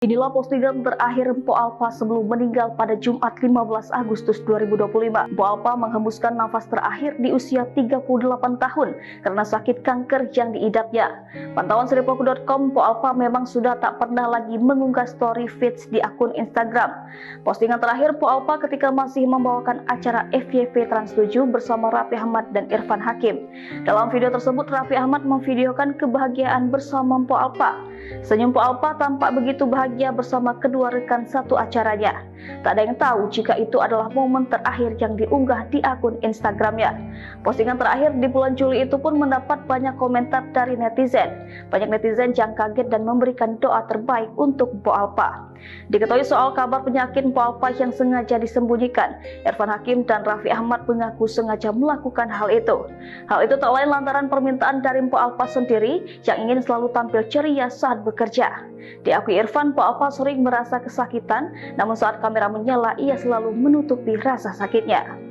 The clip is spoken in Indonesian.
Inilah postingan terakhir Mpo Alpha sebelum meninggal pada Jumat 15 Agustus 2025. Mpo Alpha menghembuskan nafas terakhir di usia 38 tahun karena sakit kanker yang diidapnya. Pantauan Sripoku.com, Mpo Alpha memang sudah tak pernah lagi mengunggah story feeds di akun Instagram. Postingan terakhir Mpo Alpha ketika masih membawakan acara FYP Trans 7 bersama Raffi Ahmad dan Irfan Hakim. Dalam video tersebut, Raffi Ahmad memvideokan kebahagiaan bersama Mpo Alpha. Senyum Mpo Alpha tampak begitu bahagia bersama kedua rekan satu acaranya. Tak ada yang tahu jika itu adalah momen terakhir yang diunggah di akun Instagramnya. Postingan terakhir di bulan Juli itu pun mendapat banyak komentar dari netizen. Banyak netizen yang kaget dan memberikan doa terbaik untuk Mpo Alpha. Diketahui soal kabar penyakit Mpo Alpha yang sengaja disembunyikan, Irfan Hakim dan Raffi Ahmad mengaku sengaja melakukan hal itu. Hal itu tak lain lantaran permintaan dari Mpo Alpha sendiri yang ingin selalu tampil ceria saat bekerja. Diakui Irfan, Mpo Alpha sering merasa kesakitan, namun saat kamera menyala ia selalu menutupi rasa sakitnya.